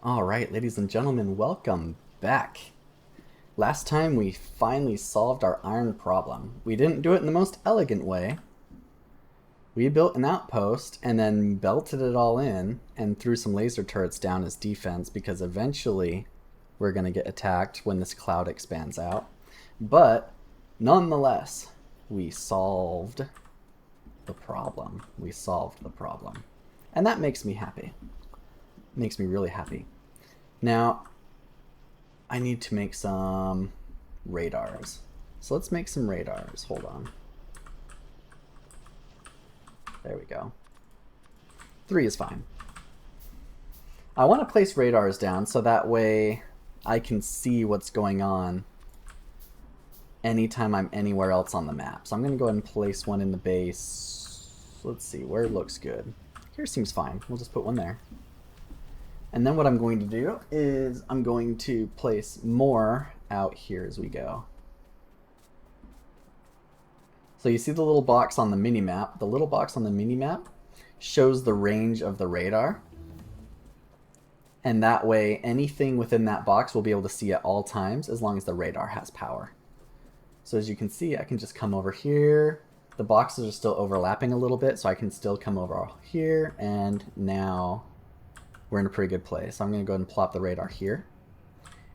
All right, ladies and gentlemen, welcome back. Last time we finally solved our iron problem. We didn't do it in the most elegant way. We built an outpost and then belted it all in and threw some laser turrets down as defense because eventually we're going to get attacked when this cloud expands out. But nonetheless, we solved the problem. We solved the problem. And that makes me happy. Makes me really happy. Now, I need to make some radars. So let's make some radars. Hold on. There we go. 3 is fine. I want to place radars down so that way I can see what's going on anytime I'm anywhere else on the map. So I'm going to go ahead and place one in the base. Let's see, where it looks good. Here seems fine. We'll just put one there. And then what I'm going to do is I'm going to place more out here as we go. So you see the little box on the mini-map. The little box on the mini-map shows the range of the radar. And that way, anything within that box will be able to see at all times as long as the radar has power. So as you can see, I can just come over here. The boxes are still overlapping a little bit, so I can still come over here. And now we're in a pretty good place. So I'm going to go ahead and plop the radar here.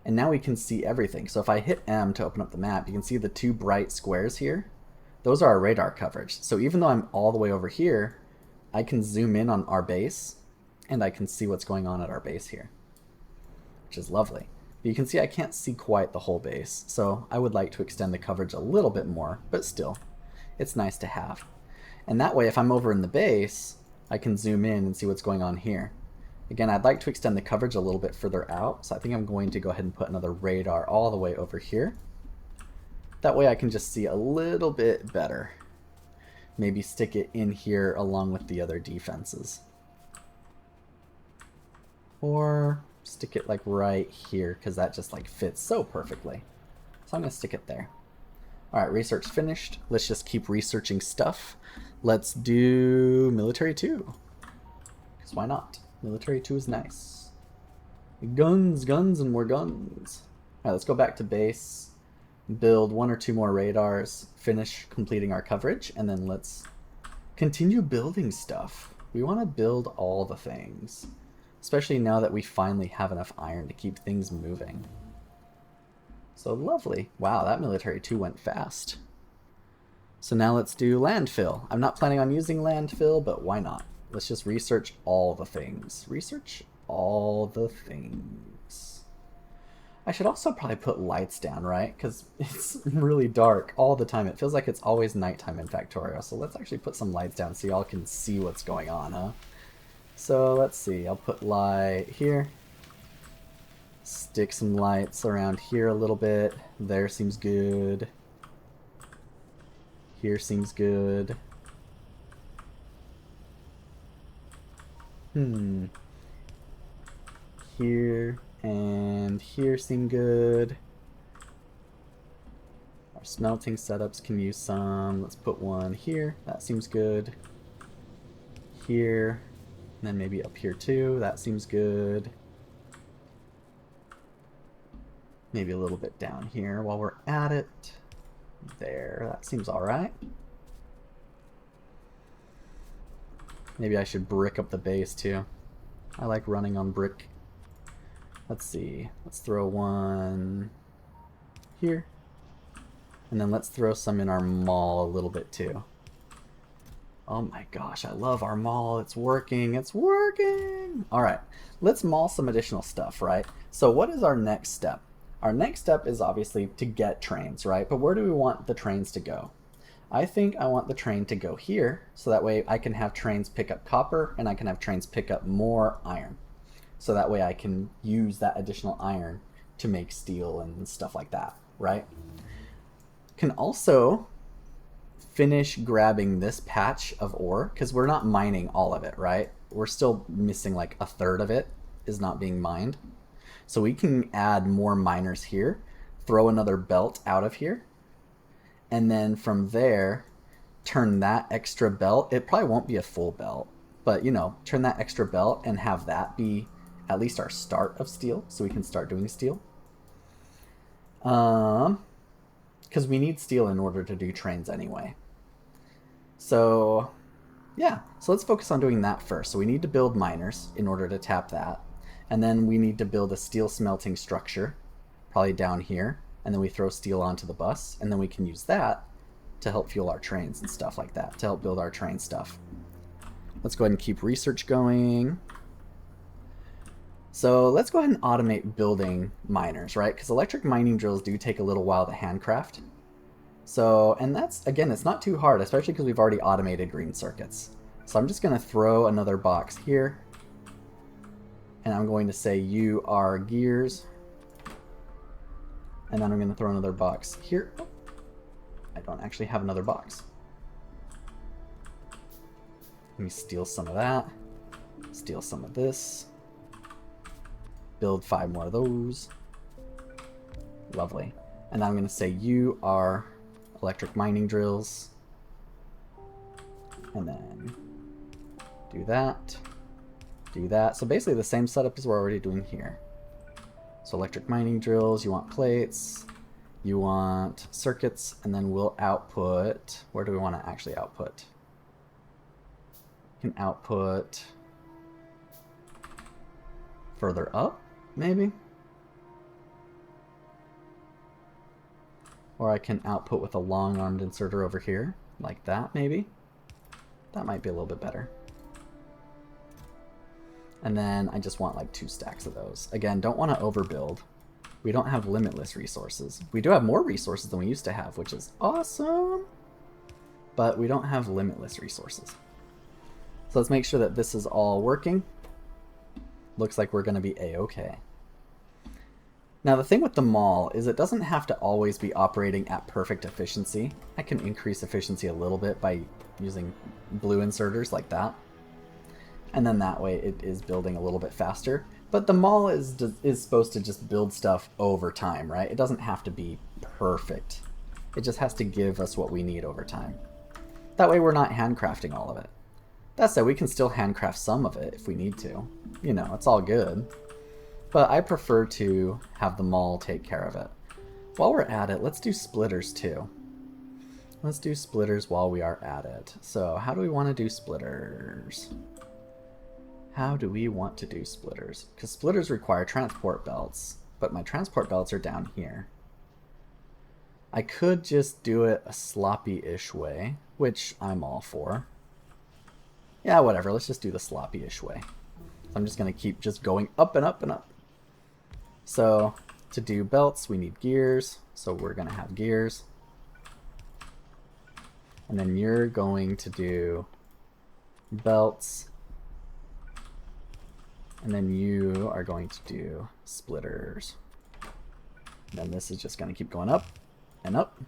And now we can see everything. So if I hit M to open up the map, you can see the 2 bright squares here. Those are our radar coverage. So even though I'm all the way over here, I can zoom in on our base and I can see what's going on at our base here, which is lovely. But you can see I can't see quite the whole base. So I would like to extend the coverage a little bit more, but still, it's nice to have. And that way, if I'm over in the base, I can zoom in and see what's going on here. Again, I'd like to extend the coverage a little bit further out, so I think I'm going to go ahead and put another radar all the way over here. That way I can just see a little bit better. Maybe stick it in here along with the other defenses. Or stick it like right here, because that just like fits so perfectly. So I'm going to stick it there. Alright, research finished. Let's just keep researching stuff. Let's do military 2. Because why not? Military 2 is nice. Guns, guns, and more guns. Alright, let's go back to base. Build 1 or 2 more radars. Finish completing our coverage. And then let's continue building stuff. We want to build all the things. Especially now that we finally have enough iron to keep things moving. So lovely. Wow, that military 2 went fast. So now let's do landfill. I'm not planning on using landfill, but why not? Let's just research all the things. Research all the things. I should also probably put lights down, right? Because it's really dark all the time. It feels like it's always nighttime in Factorio. So let's actually put some lights down so y'all can see what's going on, huh? So let's see. I'll put light here. Stick some lights around here a little bit. There seems good. Here seems good. Here and here seem good. Our smelting setups can use some. Let's put one here. That seems good. Here. And then maybe up here too. That seems good. Maybe a little bit down here while we're at it. There. That seems alright. Maybe I should brick up the base too. I like running on brick. Let's see. Let's throw one here. And then let's throw some in our mall a little bit too. Oh my gosh, I love our mall. It's working. It's working. All right. Let's mall some additional stuff, right? So what is our next step? Our next step is obviously to get trains, right? But where do we want the trains to go? I think I want the train to go here, so that way I can have trains pick up copper and I can have trains pick up more iron. So that way I can use that additional iron to make steel and stuff like that, right? Can also finish grabbing this patch of ore, because we're not mining all of it, right? We're still missing like a third of it is not being mined. So we can add more miners here, throw another belt out of here, and then from there, turn that extra belt. It probably won't be a full belt, but you know, turn that extra belt and have that be at least our start of steel, so we can start doing steel. Because we need steel in order to do trains anyway. So, yeah. So let's focus on doing that first. So we need to build miners in order to tap that. And then we need to build a steel smelting structure, probably down here. And then we throw steel onto the bus. And then we can use that to help fuel our trains and stuff like that, to help build our train stuff. Let's go ahead and keep research going. So let's go ahead and automate building miners, right? Because electric mining drills do take a little while to handcraft. So, and that's, again, it's not too hard, especially because we've already automated green circuits. So I'm just going to throw another box here. And I'm going to say you are gears. And then I'm going to throw another box here. Oh, I don't actually have another box. Let me steal some of that. Steal some of this. Build 5 more of those. Lovely. And I'm going to say you are electric mining drills. And then do that. Do that. So basically the same setup as we're already doing here. So electric mining drills, you want plates, you want circuits, and then we'll output. Where do we want to actually output? We can output further up, maybe? Or I can output with a long-armed inserter over here, like that, maybe? That might be a little bit better. And then I just want like 2 stacks of those. Again, don't want to overbuild. We don't have limitless resources. We do have more resources than we used to have, which is awesome. But we don't have limitless resources. So let's make sure that this is all working. Looks like we're going to be A-okay. Now the thing with the mall is it doesn't have to always be operating at perfect efficiency. I can increase efficiency a little bit by using blue inserters like that. And then that way it is building a little bit faster. But the mall is supposed to just build stuff over time, right? It doesn't have to be perfect. It just has to give us what we need over time. That way we're not handcrafting all of it. That said, we can still handcraft some of it if we need to. You know, it's all good. But I prefer to have the mall take care of it. While we're at it, let's do splitters too. Let's do splitters while we are at it. So how do we want to do splitters? How do we want to do splitters? Because splitters require transport belts, but my transport belts are down here. I could just do it a sloppy-ish way, which I'm all for. Yeah, whatever, let's just do the sloppy-ish way. I'm just going to keep just going up and up and up. So to do belts, we need gears, so we're going to have gears. And then you're going to do belts. And then you are going to do splitters. And then this is just going to keep going up and up.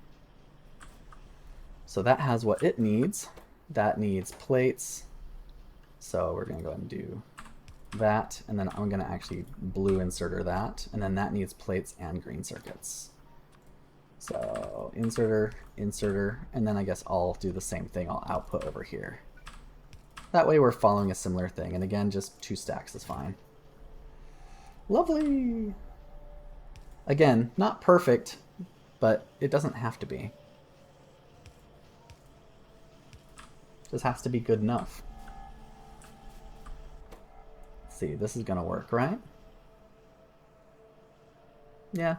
So that has what it needs. That needs plates. So we're going to go ahead and do that. And then I'm going to actually blue inserter that. And then that needs plates and green circuits. So inserter, inserter, and then I guess I'll do the same thing. I'll output over here. That way we're following a similar thing. And again, just 2 stacks is fine. Lovely! Again, not perfect, but it doesn't have to be. Just has to be good enough. Let's see, this is gonna work, right? Yeah.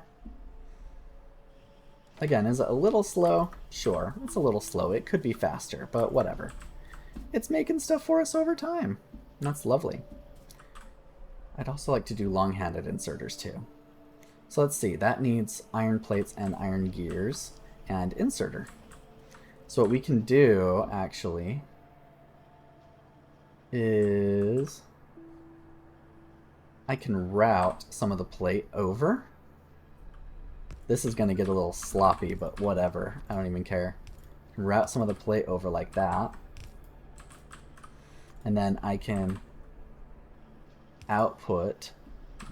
Again, is it a little slow? Sure, it's a little slow. It could be faster, but whatever. It's making stuff for us over time. That's lovely. I'd also like to do long-handed inserters too. So let's see, that needs iron plates and iron gears and inserter. So what we can do actually is I can route some of the plate over. This is going to get a little sloppy, but whatever. I don't even care. Route some of the plate over like that. And then I can output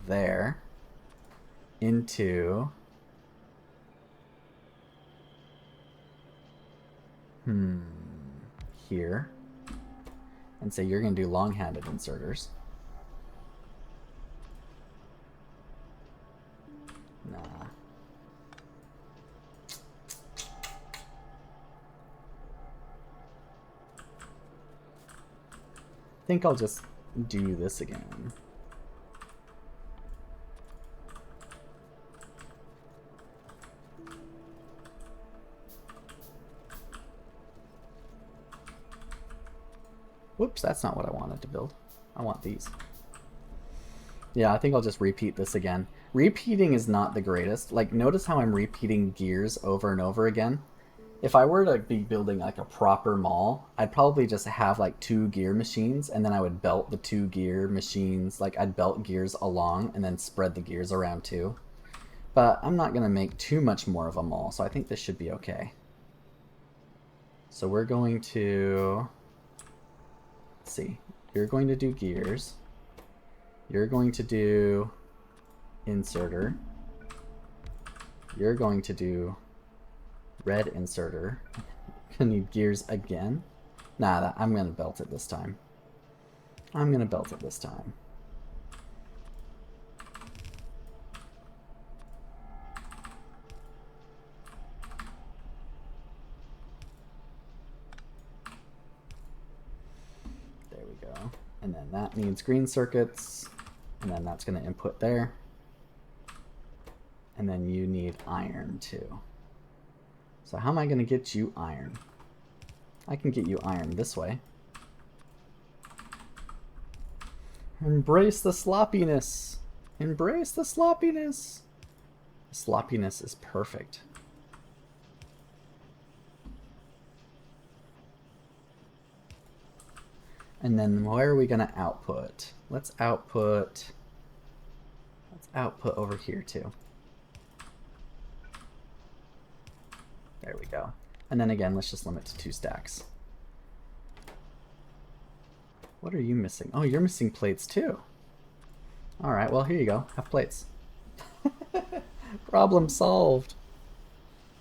there into here and say you're going to do long-handed inserters. think I'll just do this again. Whoops, that's not what I wanted to build. I want these. Yeah, I think I'll just repeat this again. Repeating is not the greatest. Like, notice how I'm repeating gears over and over again. If I were to be building like a proper mall, I'd probably just have like 2 gear machines, and then I would belt the 2 gear machines. Like, I'd belt gears along and then spread the gears around too. But I'm not going to make too much more of a mall, so I think this should be okay. So we're going to... Let's see. You're going to do gears. You're going to do inserter. You're going to do red inserter. Gonna need gears again. Nah, I'm gonna belt it this time. I'm gonna belt it this time. There we go. And then that needs green circuits. And then that's gonna input there. And then you need iron too. So how am I going to get you iron? I can get you iron this way. Embrace the sloppiness. Embrace the sloppiness. The sloppiness is perfect. And then where are we going to output? Let's output over here too. There we go. And then again, let's just limit to 2 stacks. What are you missing? Oh, you're missing plates too. All right, well, here you go. Have plates. Problem solved.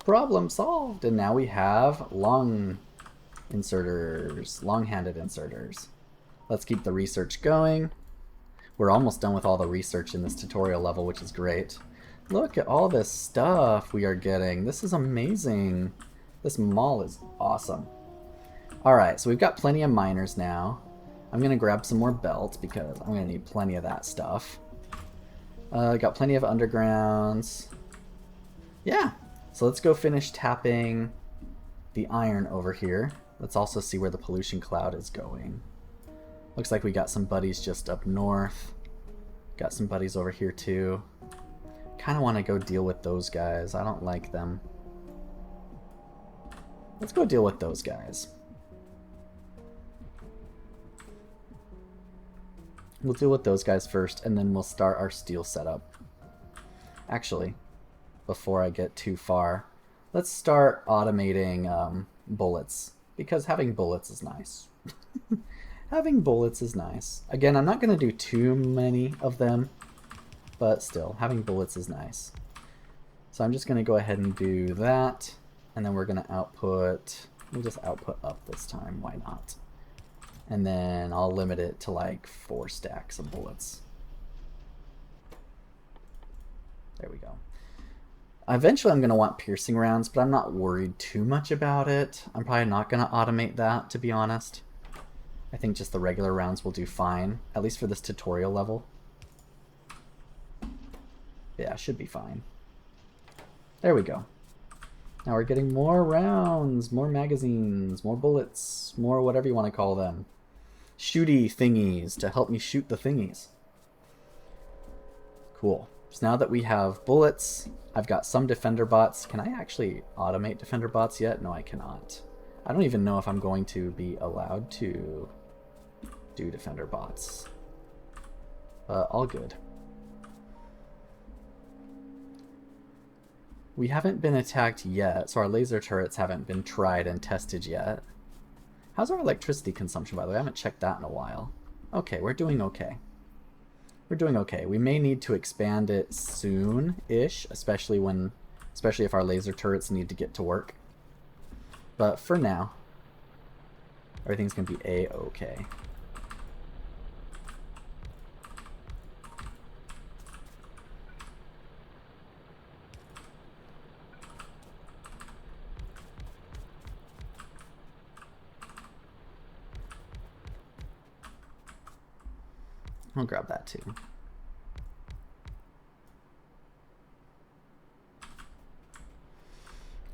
Problem solved. And now we have long inserters, long-handed inserters. Let's keep the research going. We're almost done with all the research in this tutorial level, which is great. Look at all this stuff we are getting. This is amazing. This mall is awesome. Alright, so we've got plenty of miners now. I'm going to grab some more belts because I'm going to need plenty of that stuff. Got plenty of undergrounds. Yeah, so let's go finish tapping the iron over here. Let's also see where the pollution cloud is going. Looks like we got some buddies just up north. Got some buddies over here too. Kind of want to go deal with those guys. I don't like them. Let's go deal with those guys. We'll deal with those guys first, and then we'll start our steel setup. Actually, before I get too far, let's start automating bullets, because having bullets is nice. Having bullets is nice. Again, I'm not going to do too many of them, but still, having bullets is nice. So I'm just going to go ahead and do that, and then we're going to output, we'll just output up this time, why not? And then I'll limit it to like 4 stacks of bullets. There we go. Eventually I'm going to want piercing rounds, but I'm not worried too much about it. I'm probably not going to automate that, to be honest. I think just the regular rounds will do fine, at least for this tutorial level. Yeah, should be fine. There we go. Now we're getting more rounds, more magazines, more bullets, more whatever you want to call them. Shooty thingies to help me shoot the thingies. Cool. So now that we have bullets, I've got some defender bots. Can I actually automate defender bots yet? No, I cannot. I don't even know if I'm going to be allowed to do defender bots. All good. We haven't been attacked yet, so our laser turrets haven't been tried and tested yet. How's our electricity consumption, by the way? I haven't checked that in a while. Okay, we're doing okay. We're doing okay. We may need to expand it soon-ish, especially if our laser turrets need to get to work. But for now, everything's gonna be a-okay. I'll grab that too.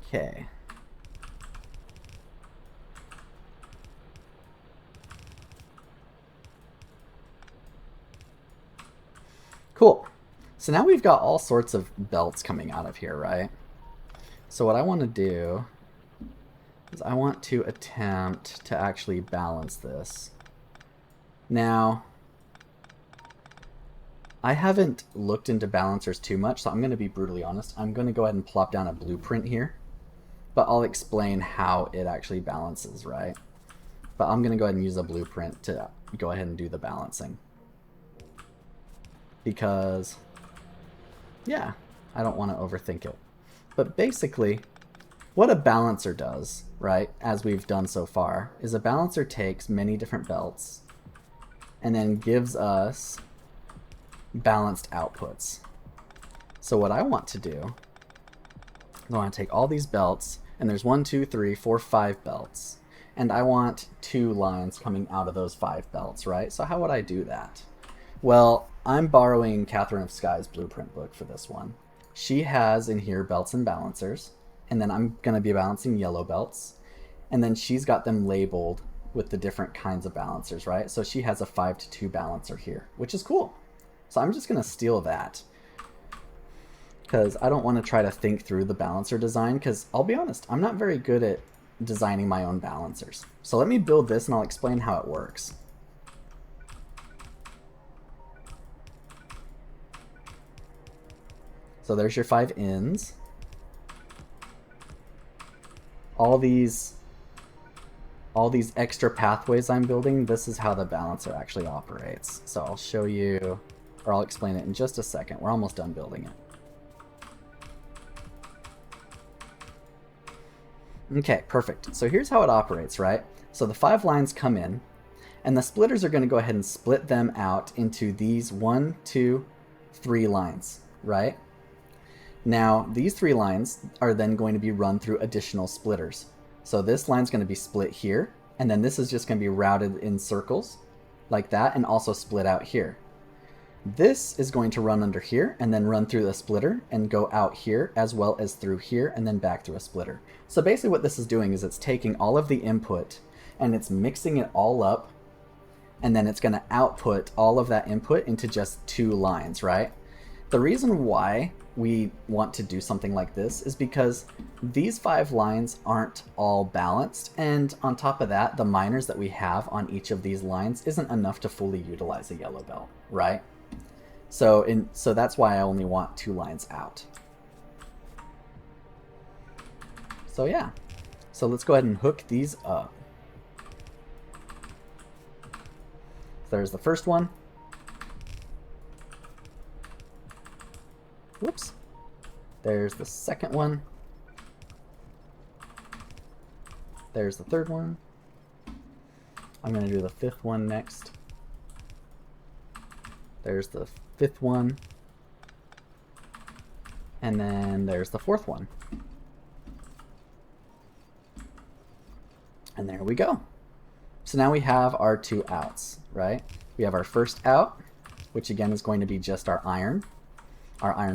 Okay. Cool. So now we've got all sorts of belts coming out of here, right? So what I want to do is I want to attempt to actually balance this. Now, I haven't looked into balancers too much, so I'm going to be brutally honest. I'm going to go ahead and plop down a blueprint here, but I'll explain how it actually balances, right? But I'm going to go ahead and use a blueprint to go ahead and do the balancing. Because, yeah, I don't want to overthink it. But basically, what a balancer does, right, as we've done so far, is a balancer takes many different belts and then gives us balanced outputs. So what I want to do is I want to take all these belts, and there's 1, 2, 3, 4, 5 belts, and I want 2 lines coming out of those 5 belts, right? So how would I do that? Well, I'm borrowing Catherine of Sky's blueprint book for this one. She has in here belts and balancers, and then I'm going to be balancing yellow belts, and then she's got them labeled with the different kinds of balancers, right? So she has a 5-2 balancer here, which is cool. So I'm just going to steal that because I don't want to try to think through the balancer design, because I'll be honest, I'm not very good at designing my own balancers. So let me build this and I'll explain how it works. So there's your 5 ins. All these extra pathways I'm building, this is how the balancer actually operates. So I'll show you, or I'll explain it in just a second. We're almost done building it. Okay, perfect. So here's how it operates, right? So the 5 lines come in, and the splitters are going to go ahead and split them out into these 1, 2, 3 lines, right? Now, these 3 lines are then going to be run through additional splitters. So this line's going to be split here, and then this is just going to be routed in circles like that, and also split out here. This is going to run under here and then run through the splitter and go out here as well as through here and then back through a splitter. So basically what this is doing is it's taking all of the input and it's mixing it all up, and then it's going to output all of that input into just 2 lines, right? The reason why we want to do something like this is because these 5 lines aren't all balanced, and on top of that, the miners that we have on each of these lines isn't enough to fully utilize a yellow belt, right? So that's why I only want 2 lines out. So yeah, so let's go ahead and hook these up. There's the first one. Whoops. There's the second one. There's the third one. I'm going to do the 5th one next. There's the 5th one. And then there's the 4th one. And there we go. So now we have our 2 outs, right? We have our first out, which again is going to be just our iron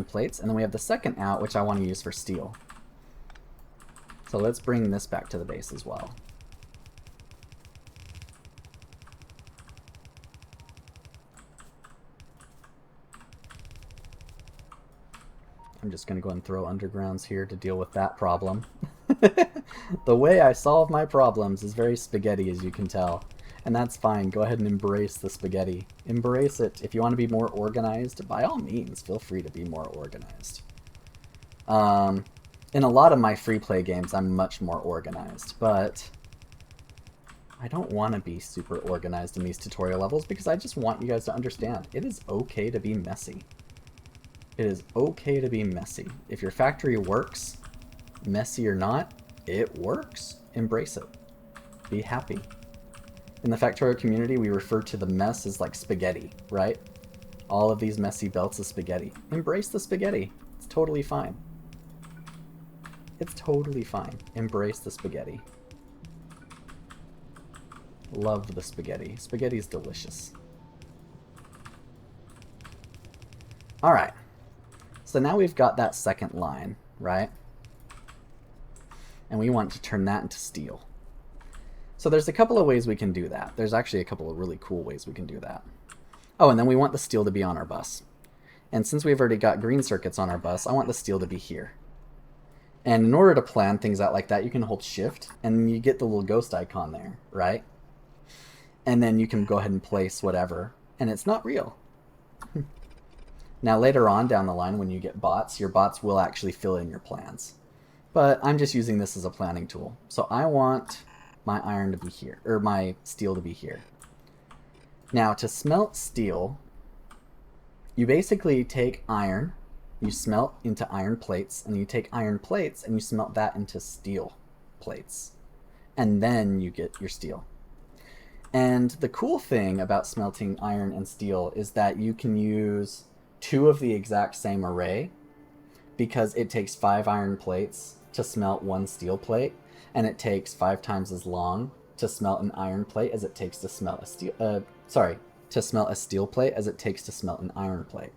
plates, and then we have the second out, which I want to use for steel. So let's bring this back to the base as well. I'm just going to go and throw undergrounds here to deal with that problem. The way I solve my problems is very spaghetti, as you can tell. And that's fine. Go ahead and embrace the spaghetti. Embrace it. If you want to be more organized, by all means, feel free to be more organized. In a lot of my free play games, I'm much more organized, but I don't want to be super organized in these tutorial levels because I just want you guys to understand it is okay to be messy. It is okay to be messy. If your factory works, messy or not, it works. Embrace it. Be happy. In the Factorio community, we refer to the mess as like spaghetti, right? All of these messy belts is spaghetti. Embrace the spaghetti. It's totally fine. It's totally fine. Embrace the spaghetti. Love the spaghetti. Spaghetti is delicious. All right. So now we've got that second line, right? And we want to turn that into steel. So there's a couple of ways we can do that. There's actually a couple of really cool ways we can do that. Oh, and then we want the steel to be on our bus. And since we've already got green circuits on our bus, I want the steel to be here. And in order to plan things out like that, you can hold shift and you get the little ghost icon there, right? And then you can go ahead and place whatever, and it's not real. Now later on down the line when you get bots, your bots will actually fill in your plans. But I'm just using this as a planning tool. So I want my iron to be here, or my steel to be here. Now to smelt steel, you basically take iron, you smelt into iron plates, and you take iron plates and you smelt that into steel plates. And then you get your steel. And the cool thing about smelting iron and steel is that you can use 2 of the exact same array because it takes 5 iron plates to smelt 1 steel plate, and it takes 5 times as long to smelt an iron plate as it takes to smelt a steel to smelt a steel plate as it takes to smelt an iron plate.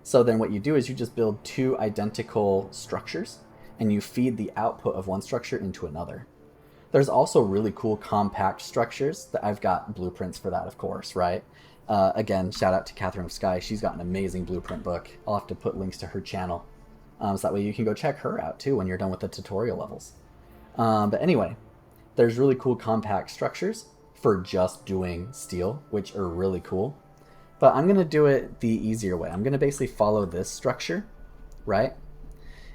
So then what you do is you just build 2 identical structures and you feed the output of one structure into another. There's also really cool compact structures that I've got blueprints for that, of course, right? Again, shout out to Catherine of Sky. She's got an amazing blueprint book. I'll have to put links to her channel. So that way you can go check her out too when you're done with the tutorial levels. But anyway, there's really cool compact structures for just doing steel, which are really cool. But I'm going to do it the easier way. I'm going to basically follow this structure, right?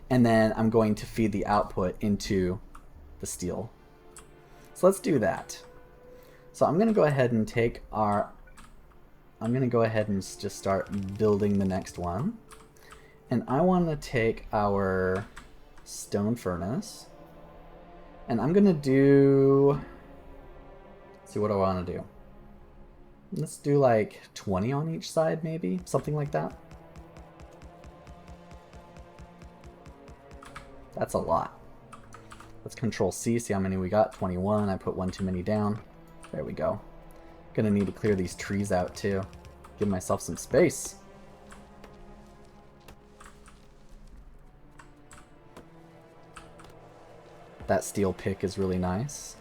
And then I'm going to feed the output into the steel. So let's do that. So I'm going to go ahead and take our... I'm going to go ahead and just start building the next one. And I want to take our stone furnace. And I'm going to do... Let's see, what do I want to do? Let's do like 20 on each side, maybe? Something like that. That's a lot. Let's Control C, see how many we got. 21. I put one too many down. There we go. Gonna need to clear these trees out too. Give myself some space. That steel pick is really nice.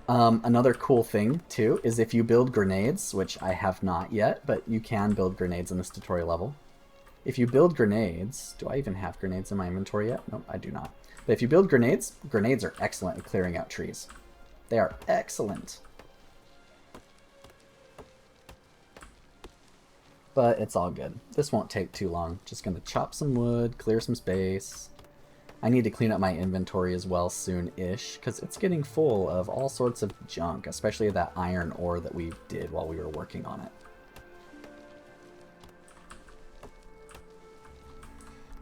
Another cool thing too is if you build grenades, which I have not yet, but you can build grenades in this tutorial level. If you build grenades, do I even have grenades in my inventory yet? Nope, I do not. But if you build grenades, grenades are excellent at clearing out trees. They are excellent. But it's all good. This won't take too long. Just gonna chop some wood, clear some space. I need to clean up my inventory as well soon-ish, because it's getting full of all sorts of junk, especially that iron ore that we did while we were working on it.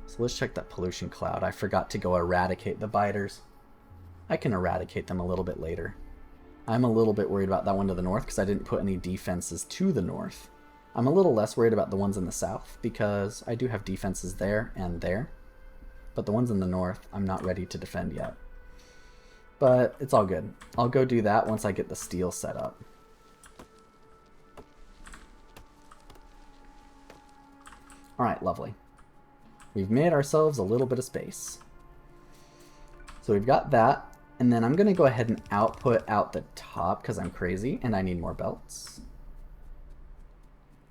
So let's check that pollution cloud. I forgot to go eradicate the biters. I can eradicate them a little bit later. I'm a little bit worried about that one to the north because I didn't put any defenses to the north. I'm a little less worried about the ones in the south because I do have defenses there and there. But the ones in the north, I'm not ready to defend yet. But it's all good. I'll go do that once I get the steel set up. Alright, lovely. We've made ourselves a little bit of space. So we've got that. And then I'm going to go ahead and output out the top because I'm crazy and I need more belts.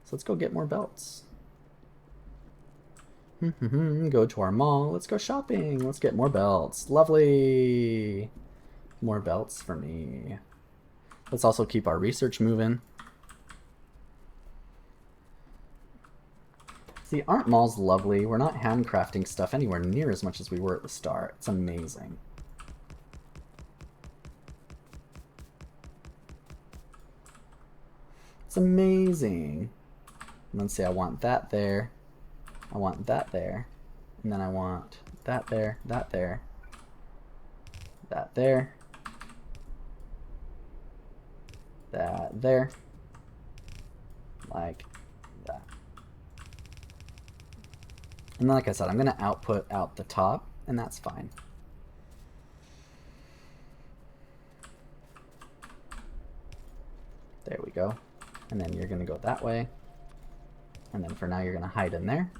So let's go get more belts. Go to our mall. Let's go shopping. Let's get more belts. Lovely. More belts for me. Let's also keep our research moving. See, aren't malls lovely? We're not handcrafting stuff anywhere near as much as we were at the start. It's amazing. It's amazing. Let's see, I want that there. I want that there. And then I want that there, that there, that there, that there, like that. And like I said, I'm going to output out the top, and that's fine. There we go. And then you're going to go that way. And then for now you're going to hide in there.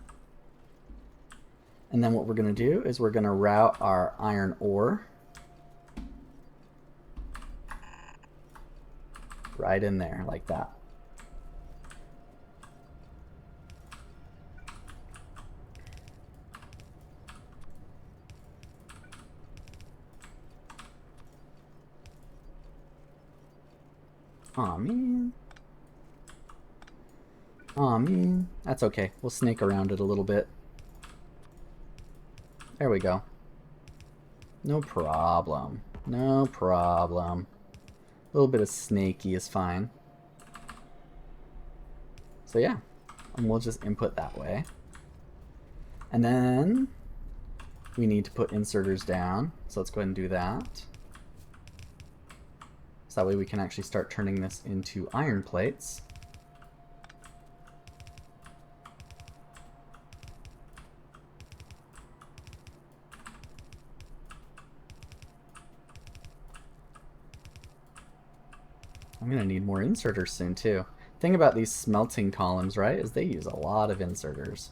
And then what we're going to do is we're going to route our iron ore right in there like that. Aw, man. Aw, man. That's okay. We'll snake around it a little bit. There we go. No problem. No problem. A little bit of snaky is fine. So yeah, and we'll just input that way. And then we need to put inserters down. So let's go ahead and do that. So that way we can actually start turning this into iron plates. I'm gonna need more inserters soon too. Thing about these smelting columns, right, is they use a lot of inserters.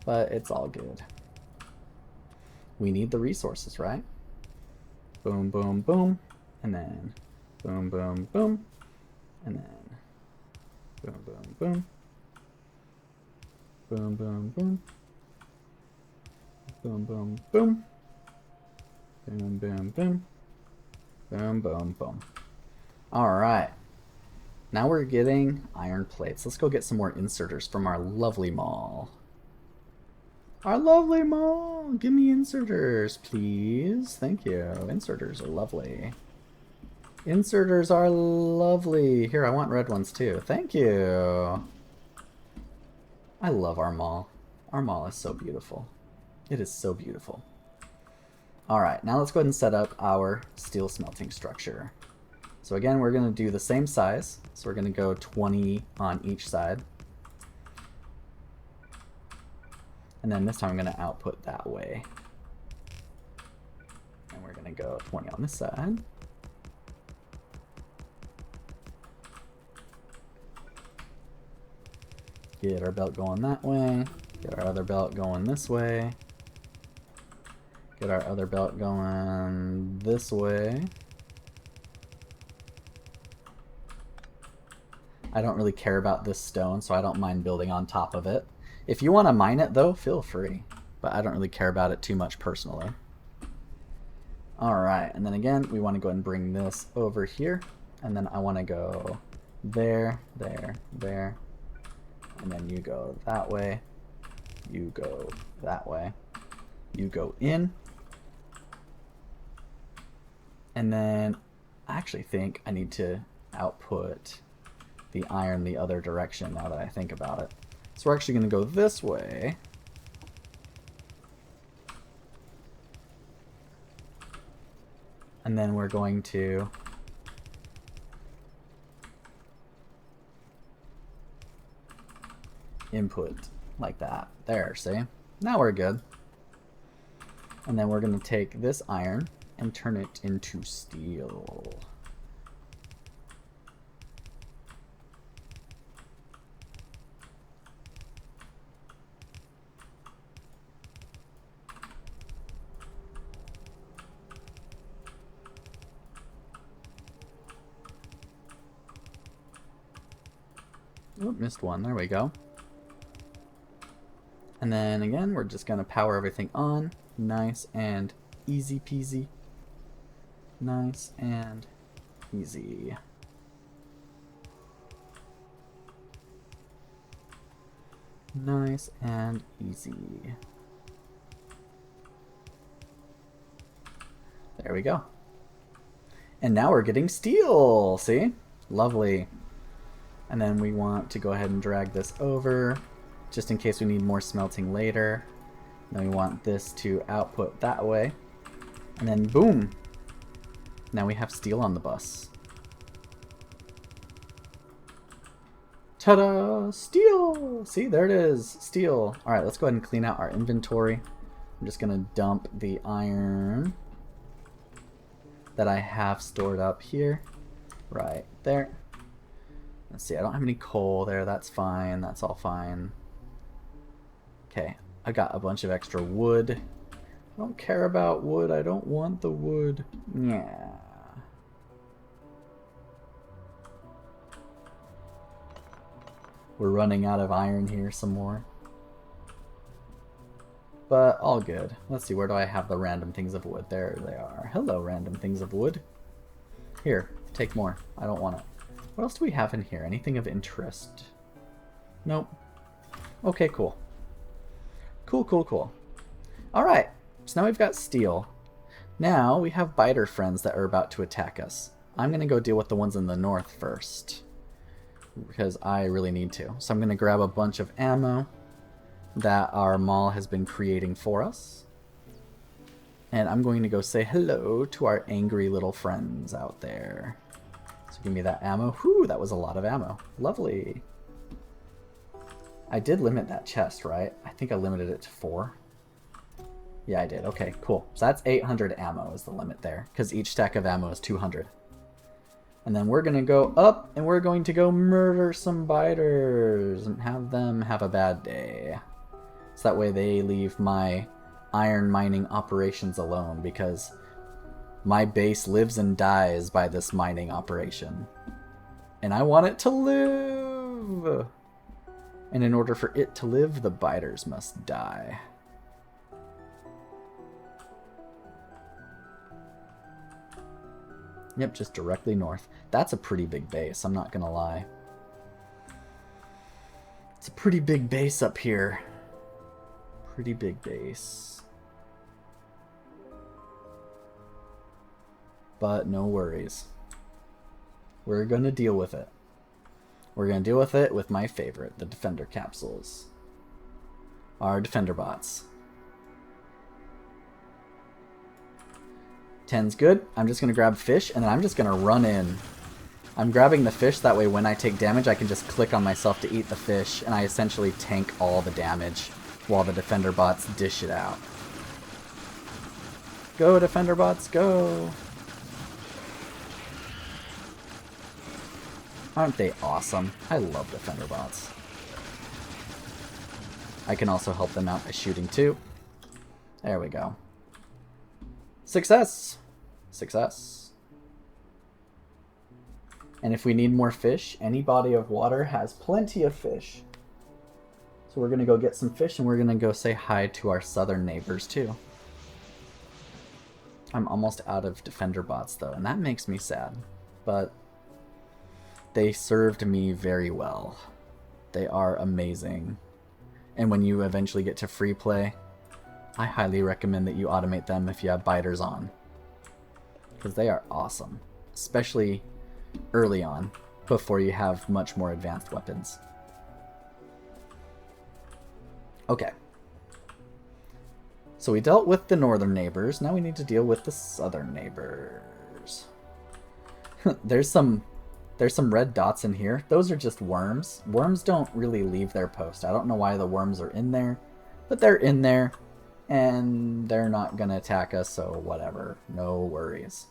But it's all good. We need the resources, right? Boom, boom, boom. And then boom, boom, boom. And then boom, boom, boom. Boom, boom, boom. Boom, boom, boom. Boom, boom, boom. Boom, boom, boom. Alright. Now we're getting iron plates. Let's go get some more inserters from our lovely mall. Our lovely mall! Give me inserters, please. Thank you. Inserters are lovely. Inserters are lovely. Here, I want red ones too. Thank you. I love our mall. Our mall is so beautiful. It is so beautiful. Alright, now let's go ahead and set up our steel smelting structure. So again, we're going to do the same size. So we're going to go 20 on each side. And then this time I'm going to output that way. And we're going to go 20 on this side. Get our belt going that way. Get our other belt going this way. Get our other belt going this way. I don't really care about this stone, so I don't mind building on top of it. If you want to mine it, though, feel free. But I don't really care about it too much personally. Alright, and then again, we want to go ahead and bring this over here. And then I want to go there, there, there. And then you go that way. You go that way. You go in. And then I actually think I need to output the iron the other direction now that I think about it. So we're actually going to go this way. And then we're going to input like that. There, see? Now we're good. And then we're going to take this iron and turn it into steel. Oh, missed one. There we go. And then again, we're just going to power everything on. Nice and easy peasy. Nice and easy. Nice and easy. There we go. And now we're getting steel. See? Lovely. And then we want to go ahead and drag this over just in case we need more smelting later. Then we want this to output that way. And then boom! Now we have steel on the bus. Ta-da! Steel! See, there it is. Steel. Alright, let's go ahead and clean out our inventory. I'm just going to dump the iron that I have stored up here. Right there. Let's see, I don't have any coal there. That's fine. That's all fine. Okay, I got a bunch of extra wood. I don't care about wood. I don't want the wood. Yeah. We're running out of iron here some more. But all good. Let's see, where do I have the random things of wood? There they are. Hello, random things of wood. Here, take more. I don't want it. What else do we have in here? Anything of interest? Nope. Okay, cool. Cool, cool, cool. Alright, so now we've got steel. Now we have biter friends that are about to attack us. I'm going to go deal with the ones in the north first, because I really need to. So I'm going to grab a bunch of ammo that our mall has been creating for us. And I'm going to go say hello to our angry little friends out there. So give me that ammo. Whew, that was a lot of ammo. Lovely. I did limit that chest, right? I think I limited it to 4. Yeah, I did. Okay, cool. So that's 800 ammo is the limit there, because each stack of ammo is 200. And then we're going to go up, and we're going to go murder some biters and have them have a bad day. So that way they leave my iron mining operations alone, because my base lives and dies by this mining operation. And I want it to live! And in order for it to live, the biters must die. Yep, just directly north. That's a pretty big base, I'm not gonna lie. It's a pretty big base up here. Pretty big base. But no worries. We're gonna deal with it. We're gonna deal with it with my favorite, the defender capsules. Our defender bots. 10's good. I'm just gonna grab fish and then I'm just gonna run in. I'm grabbing the fish, that way when I take damage I can just click on myself to eat the fish, and I essentially tank all the damage while the defender bots dish it out. Go defender bots, go! Aren't they awesome? I love defender bots. I can also help them out by shooting too. There we go. Success! Success. And if we need more fish, any body of water has plenty of fish. So we're going to go get some fish and we're going to go say hi to our southern neighbors too. I'm almost out of defender bots though, and that makes me sad. But they served me very well. They are amazing. And when you eventually get to free play, I highly recommend that you automate them if you have biters on. Because they are awesome. Especially early on, before you have much more advanced weapons. Okay. So we dealt with the northern neighbors, now we need to deal with the southern neighbors. There's some red dots in here. Those are just worms. Worms don't really leave their post. I don't know why the worms are in there, but they're in there, and they're not gonna attack us, so whatever. No worries.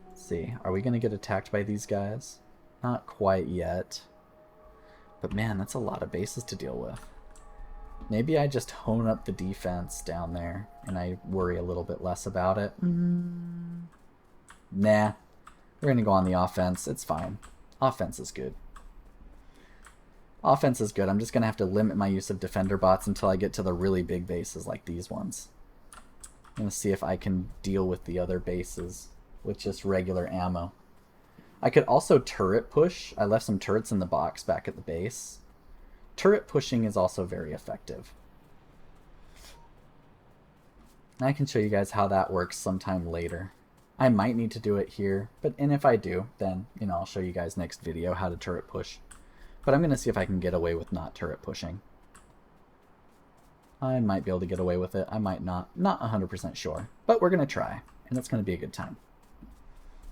Let's see, are we gonna get attacked by these guys? Not quite yet. But man, that's a lot of bases to deal with. Maybe I just hone up the defense down there, and I worry a little bit less about it. Nah. We're going to go on the offense. It's fine. Offense is good. Offense is good. I'm just going to have to limit my use of defender bots until I get to the really big bases like these ones. I'm going to see if I can deal with the other bases with just regular ammo. I could also turret push. I left some turrets in the box back at the base. Turret pushing is also very effective. I can show you guys how that works sometime later. I might need to do it here, and if I do, then, you know, I'll show you guys next video how to turret push. But I'm going to see if I can get away with not turret pushing. I might be able to get away with it. I might not. Not 100% sure. But we're going to try, and it's going to be a good time.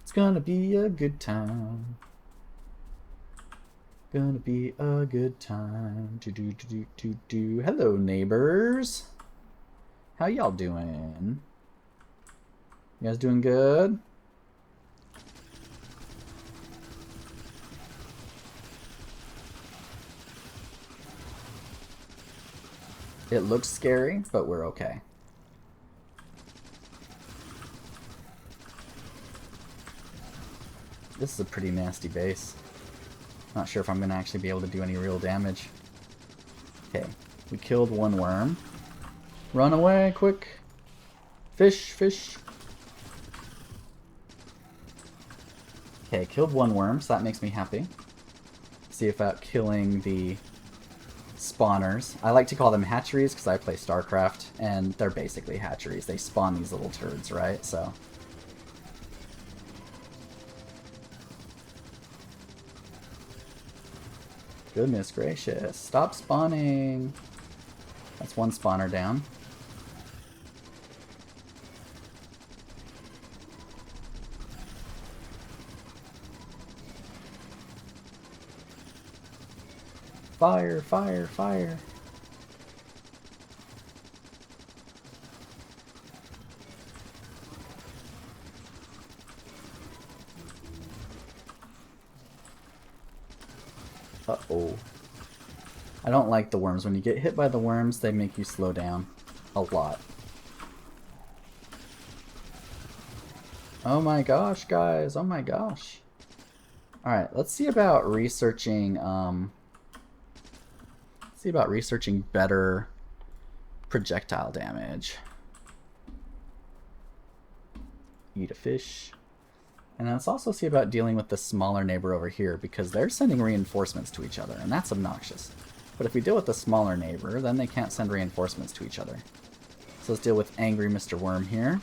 It's going to be a good time. Gonna be a good time. Hello, neighbors. How y'all doing? You guys doing good? It looks scary, but we're okay. This is a pretty nasty base. Not sure if I'm going to actually be able to do any real damage. Okay, we killed one worm. Run away, quick! Fish, fish! Okay, killed one worm, so that makes me happy. See about killing the spawners. I like to call them hatcheries because I play StarCraft, and they're basically hatcheries. They spawn these little turds, right? So... Goodness gracious. Stop spawning. That's one spawner down. Fire, fire, fire. Uh-oh. I don't like the worms. When you get hit by the worms, they make you slow down a lot. Oh my gosh, guys. Oh my gosh. Alright, let's see about researching, better projectile damage. Eat a fish. And let's also see about dealing with the smaller neighbor over here, because they're sending reinforcements to each other, and that's obnoxious. But if we deal with the smaller neighbor, then they can't send reinforcements to each other. So let's deal with Angry Mr. Worm here.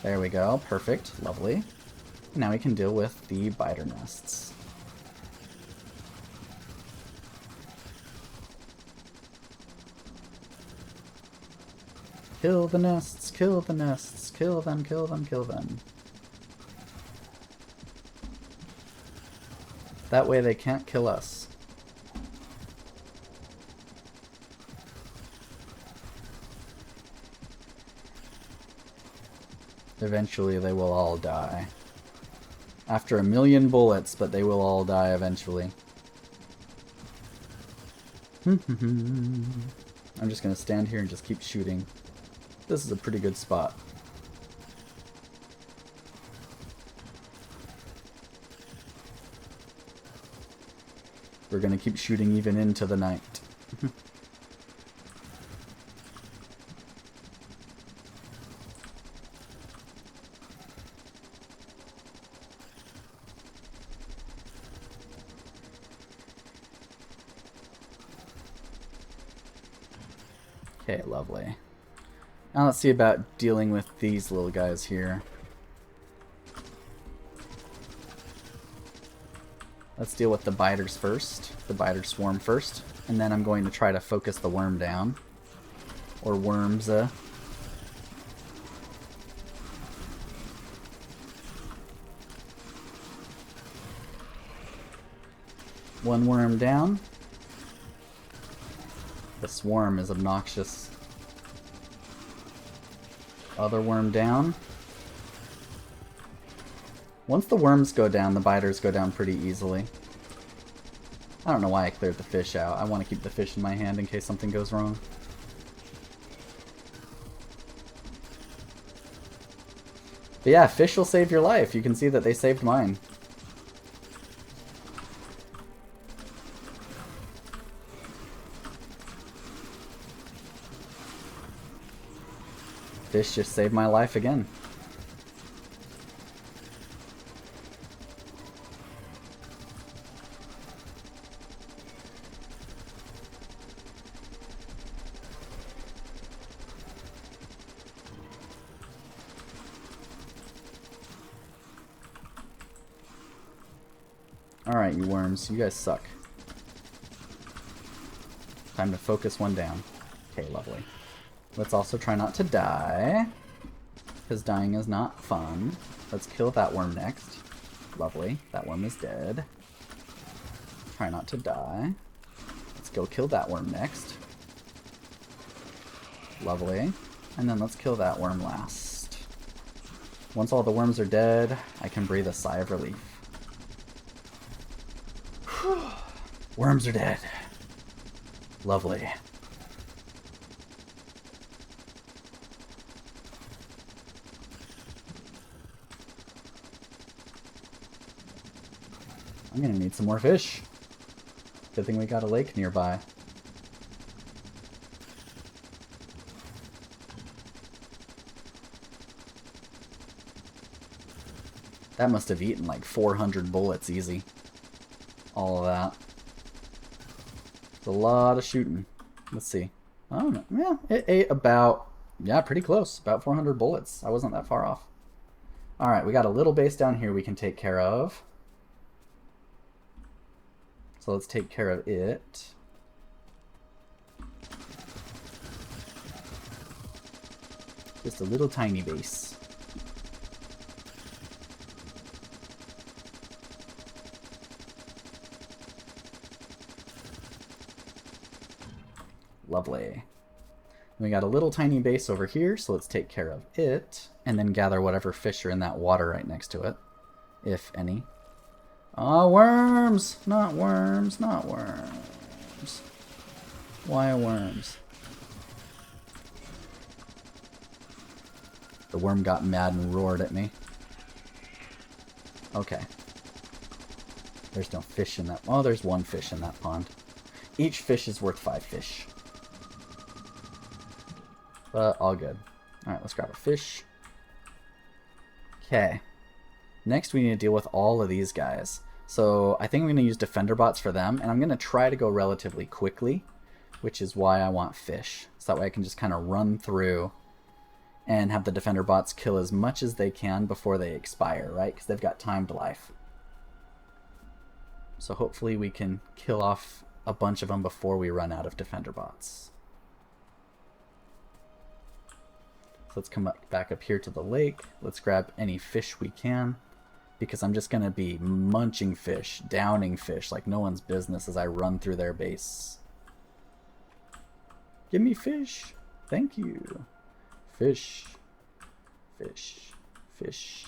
There we go. Perfect. Lovely. And now we can deal with the biter nests. Kill the nests, kill the nests, kill them, kill them, kill them. That way they can't kill us. Eventually they will all die. After 1,000,000 bullets, but they will all die eventually. I'm just gonna stand here and just keep shooting. This is a pretty good spot. We're gonna keep shooting even into the night. Okay, lovely. Now let's see about dealing with these little guys here. Let's deal with the biters first, the biter swarm first, and then I'm going to try to focus the worm down. Or worms. One worm down. The swarm is obnoxious. Other worm down. Once the worms go down, the biters go down pretty easily. I don't know why I cleared the fish out. I want to keep the fish in my hand in case something goes wrong. But yeah, fish will save your life. You can see that they saved mine. Fish just saved my life again. Alright, you worms. You guys suck. Time to focus one down. Okay, lovely. Let's also try not to die, because dying is not fun. Let's kill that worm next. Lovely. That worm is dead. Try not to die. Let's go kill that worm next. Lovely. And then let's kill that worm last. Once all the worms are dead, I can breathe a sigh of relief. Worms are dead. Lovely. I'm gonna need some more fish. Good thing we got a lake nearby. That must have eaten like 400 bullets easy. All of that. It's a lot of shooting. Let's see. Oh, no. Yeah, it ate about, yeah, pretty close. About 400 bullets. I wasn't that far off. All right, we got a little base down here we can take care of. So let's take care of it. Just a little tiny base. Lovely. We got a little tiny base over here, so let's take care of it, and then gather whatever fish are in that water right next to it, if any. Oh, worms! Not worms, not worms. Why worms? The worm got mad and roared at me. Okay. There's no fish in that. Oh, there's one fish in that pond. Each fish is worth 5 fish. But all good. Alright, let's grab a fish. Okay. Next we need to deal with all of these guys. So I think I'm going to use defender bots for them, and I'm going to try to go relatively quickly, which is why I want fish. So that way I can just kind of run through and have the defender bots kill as much as they can before they expire, right? Because they've got timed life. So hopefully we can kill off a bunch of them before we run out of defender bots. So let's come back up here to the lake. Let's grab any fish we can, because I'm just going to be munching fish, downing fish like no one's business as I run through their base. Give me fish. Thank you. Fish. Fish. Fish.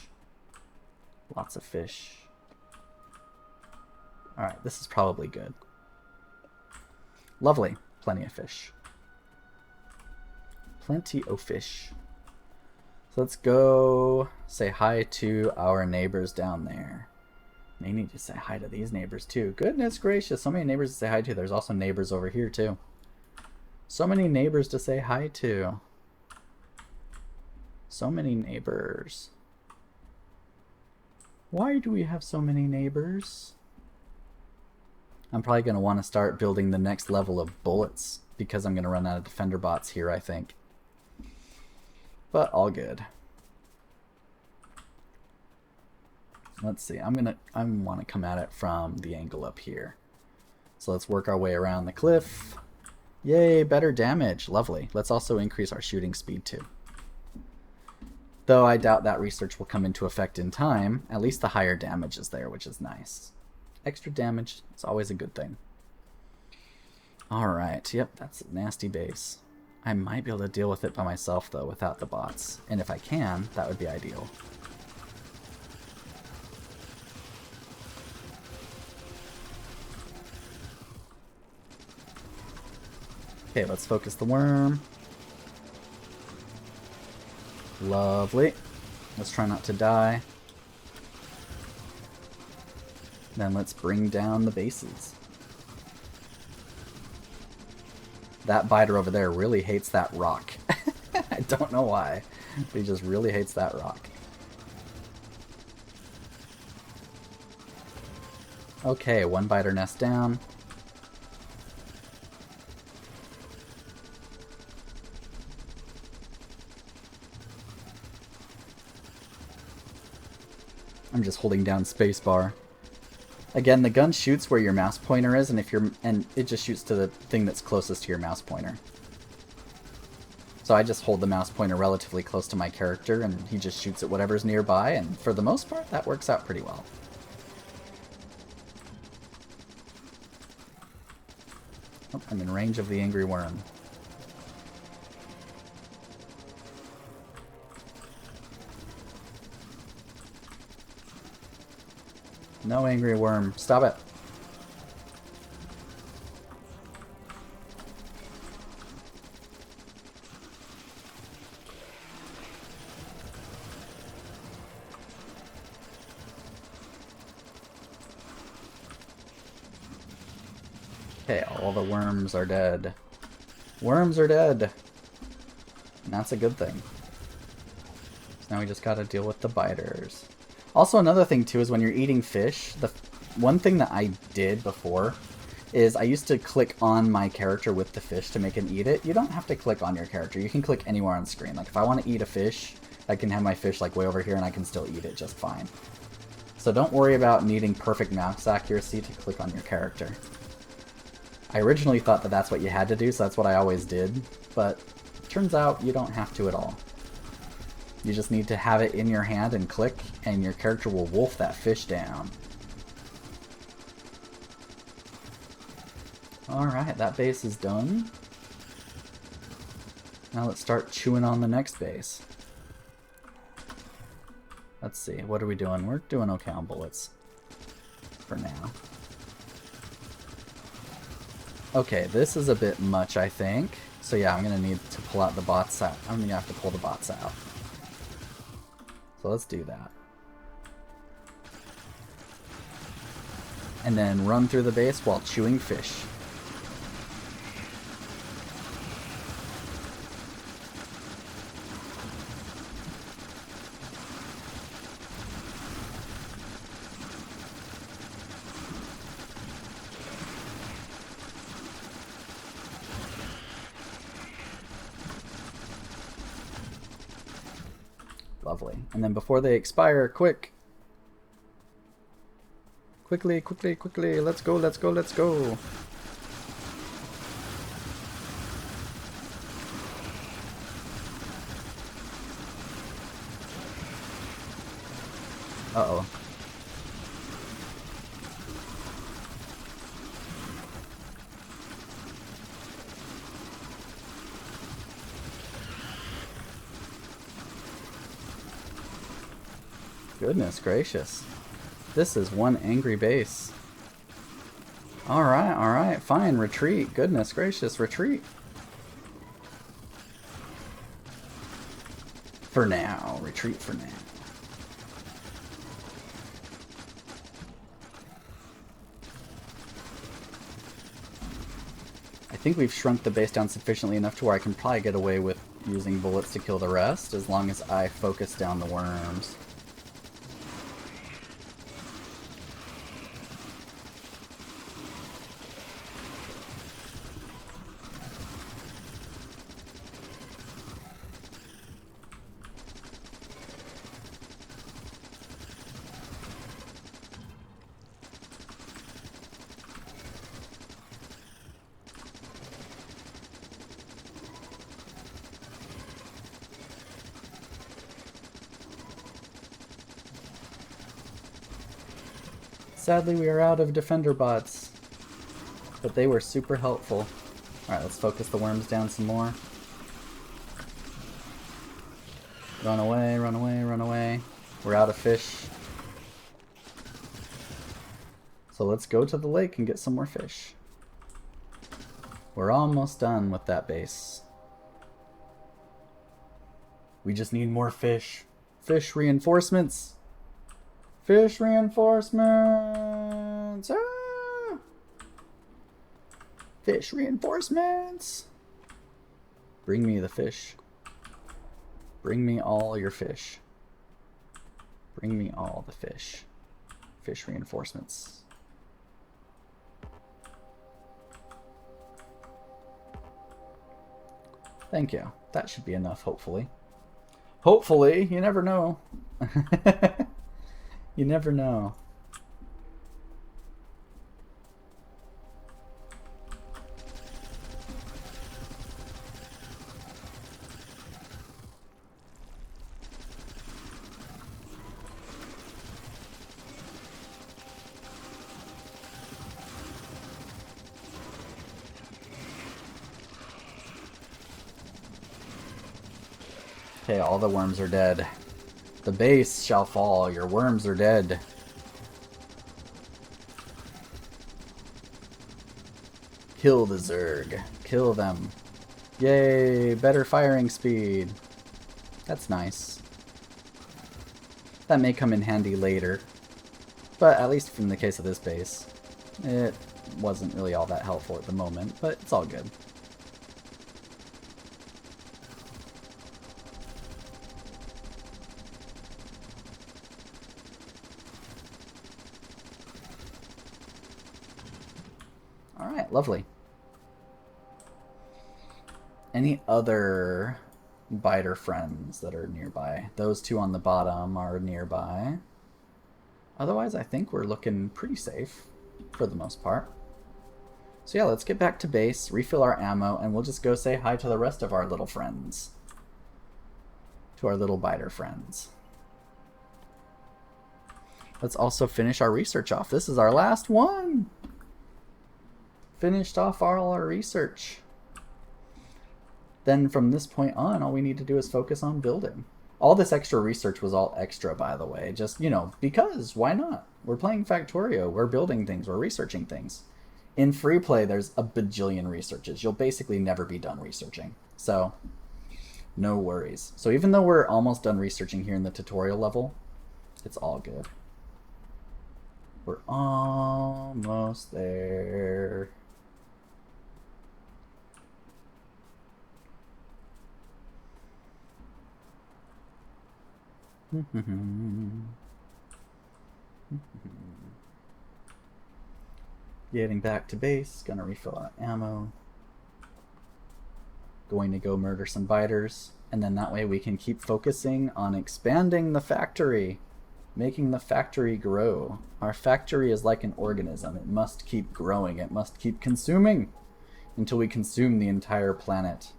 Lots of fish. Alright, this is probably good. Lovely. Plenty of fish. Plenty of fish. So let's go say hi to our neighbors down there. They need to say hi to these neighbors too. Goodness gracious, so many neighbors to say hi to. There's also neighbors over here too. So many neighbors to say hi to. So many neighbors. Why do we have so many neighbors? I'm probably going to want to start building the next level of bullets because I'm going to run out of defender bots here, I think. But all good. Let's see. I want to come at it from the angle up here. So let's work our way around the cliff. Yay, better damage. Lovely. Let's also increase our shooting speed too. Though I doubt that research will come into effect in time, at least the higher damage is there, which is nice. Extra damage, it's always a good thing. Alright, yep, that's a nasty base. I might be able to deal with it by myself, though, without the bots. And if I can, that would be ideal. Okay, let's focus the worm. Lovely. Let's try not to die. Then let's bring down the bases. That biter over there really hates that rock. I don't know why, but he just really hates that rock. Okay, one biter nest down. I'm just holding down spacebar. Again, the gun shoots where your mouse pointer is, and it just shoots to the thing that's closest to your mouse pointer. So I just hold the mouse pointer relatively close to my character, and he just shoots at whatever's nearby, and for the most part, that works out pretty well. Oh, I'm in range of the angry worm. No angry worm. Stop it. Okay, all the worms are dead. Worms are dead! And that's a good thing. So now we just gotta deal with the biters. Also, another thing too is when you're eating fish, the one thing that I did before is I used to click on my character with the fish to make him eat it. You don't have to click on your character. You can click anywhere on screen. Like if I want to eat a fish, I can have my fish like way over here and I can still eat it just fine. So don't worry about needing perfect mouse accuracy to click on your character. I originally thought that that's what you had to do, so that's what I always did, but it turns out you don't have to at all. You just need to have it in your hand and click, and your character will wolf that fish down. Alright, that base is done. Now let's start chewing on the next base. Let's see, what are we doing? We're doing okay on bullets. For now. Okay, this is a bit much, I think. So yeah, I'm gonna need to pull out the bots out. I'm gonna have to pull the bots out. So let's do that. And then run through the base while chewing fish. Lovely. And then before they expire, quick! Quickly, quickly, quickly! Let's go, let's go, let's go! Uh-oh. Goodness gracious. This is one angry base. Alright, fine, retreat. Goodness gracious, retreat. For now, retreat for now. I think we've shrunk the base down sufficiently enough to where I can probably get away with using bullets to kill the rest, as long as I focus down the worms. Sadly, we are out of defender bots, but they were super helpful. Alright, let's focus the worms down some more. Run away, run away, run away. We're out of fish. So let's go to the lake and get some more fish. We're almost done with that base. We just need more fish. Fish reinforcements! Fish reinforcements! Ah! Fish reinforcements! Bring me the fish. Bring me all your fish. Bring me all the fish. Fish reinforcements. Thank you. That should be enough, hopefully. Hopefully! You never know. You never know. Okay, all the worms are dead. The base shall fall. Your worms are dead. Kill the Zerg. Kill them. Yay, better firing speed. That's nice. That may come in handy later. But at least in the case of this base, it wasn't really all that helpful at the moment, but it's all good. Alright, lovely. Any other biter friends that are nearby? Those two on the bottom are nearby. Otherwise, I think we're looking pretty safe for the most part. So yeah, let's get back to base, refill our ammo, and we'll just go say hi to the rest of our little friends. To our little biter friends. Let's also finish our research off. This is our last one! Finished off all our research. Then from this point on, all we need to do is focus on building. All this extra research was all extra, by the way. Just, you know, because, why not? We're playing Factorio, we're building things, we're researching things. In free play, there's a bajillion researches. You'll basically never be done researching. So, no worries. So even though we're almost done researching here in the tutorial level, it's all good. We're almost there. Getting back to base, gonna refill our ammo. Going to go murder some biters, and then that way we can keep focusing on expanding the factory, making the factory grow. Our factory is like an organism. It must keep growing, it must keep consuming until we consume the entire planet.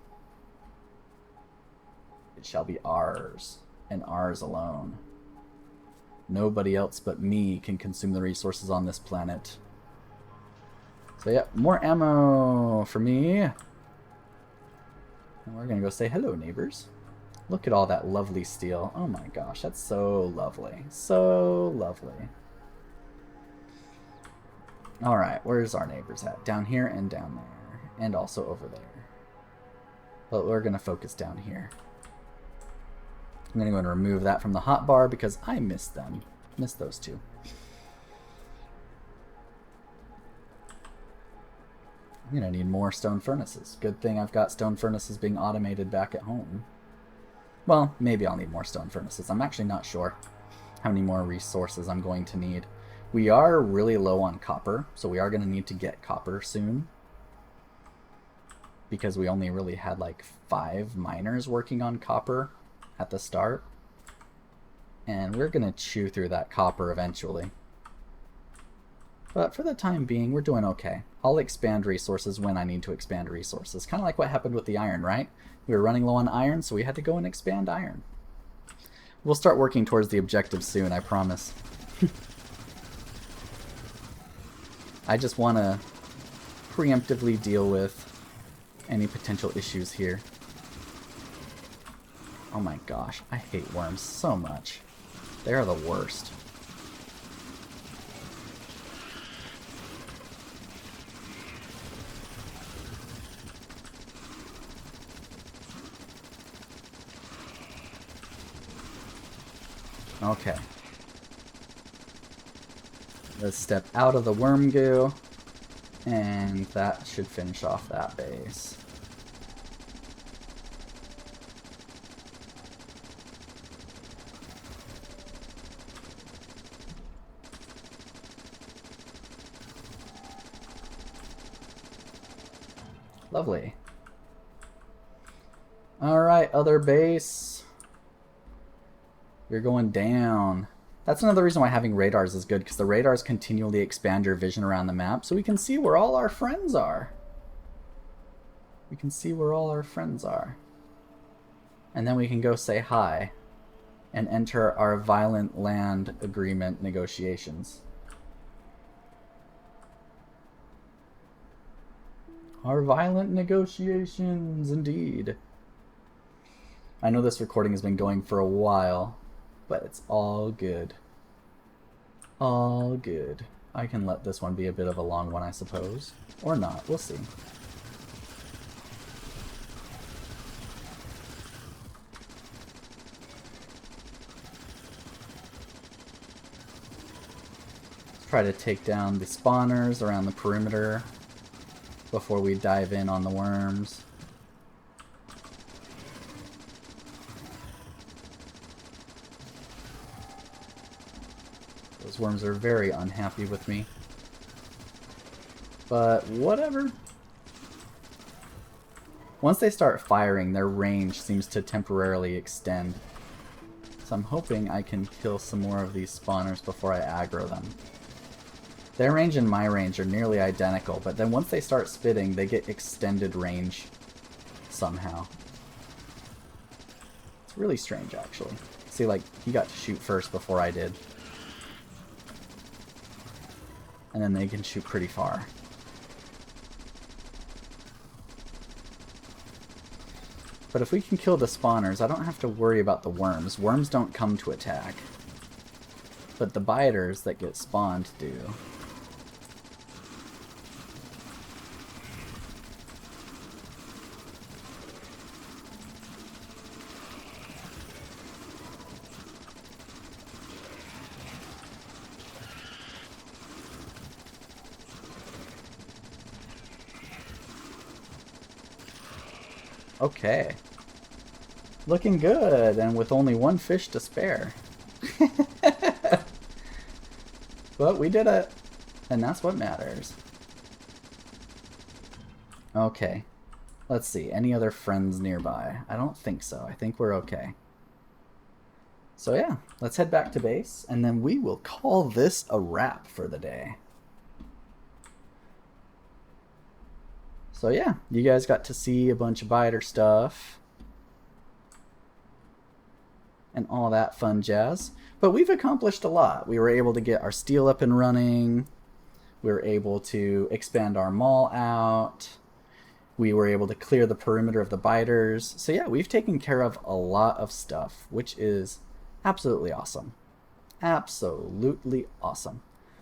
It shall be ours, and ours alone. Nobody else but me can consume the resources on this planet. So yeah, more ammo for me. And we're gonna go say hello, neighbors. Look at all that lovely steel. Oh my gosh, that's so lovely. So lovely. Alright, where's our neighbors at? Down here and down there. And also over there. But we're gonna focus down here. I'm gonna go and remove that from the hotbar because I miss them. Miss those two. I'm gonna need more stone furnaces. Good thing I've got stone furnaces being automated back at home. Well, maybe I'll need more stone furnaces. I'm actually not sure how many more resources I'm going to need. We are really low on copper, so we are going to need to get copper soon. Because we only really had like 5 miners working on copper at the start. And we're going to chew through that copper eventually. But for the time being, we're doing okay. I'll expand resources when I need to expand resources. Kind of like what happened with the iron, right? We were running low on iron, so we had to go and expand iron. We'll start working towards the objective soon, I promise. I just want to preemptively deal with any potential issues here. Oh my gosh, I hate worms so much. They're the worst. Okay. Let's step out of the worm goo, and that should finish off that base. Lovely. Alright, other base. You're going down. That's another reason why having radars is good, because the radars continually expand your vision around the map, so we can see where all our friends are. We can see where all our friends are. And then we can go say hi and enter our violent land agreement negotiations. Our violent negotiations, indeed. I know this recording has been going for a while, but it's all good. All good. I can let this one be a bit of a long one, I suppose. Or not, we'll see. Try to take down the spawners around the perimeter before we dive in on the worms. Those worms are very unhappy with me. But whatever. Once they start firing, their range seems to temporarily extend. So I'm hoping I can kill some more of these spawners before I aggro them. Their range and my range are nearly identical, but then once they start spitting, they get extended range somehow. It's really strange, actually. See, like, he got to shoot first before I did. And then they can shoot pretty far. But if we can kill the spawners, I don't have to worry about the worms. Worms don't come to attack. But the biters that get spawned do. Okay. Looking good, and with only one fish to spare. But we did it, and that's what matters. Okay. Let's see, any other friends nearby? I don't think so. I think we're okay. So yeah, let's head back to base, and then we will call this a wrap for the day. So yeah, you guys got to see a bunch of biter stuff and all that fun jazz. But we've accomplished a lot. We were able to get our steel up and running. We were able to expand our mall out. We were able to clear the perimeter of the biters. So yeah, we've taken care of a lot of stuff, which is absolutely awesome. Absolutely awesome.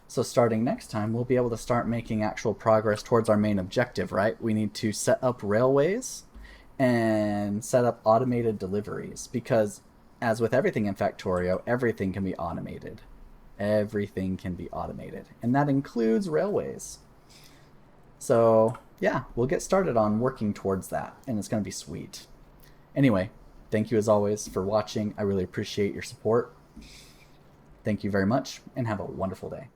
So starting next time, we'll be able to start making actual progress towards our main objective, right? We need to set up railways and set up automated deliveries, because as with everything in Factorio, everything can be automated. Everything can be automated, and that includes railways. So yeah, we'll get started on working towards that, and it's going to be sweet. Anyway, thank you as always for watching. I really appreciate your support. Thank you very much, and have a wonderful day.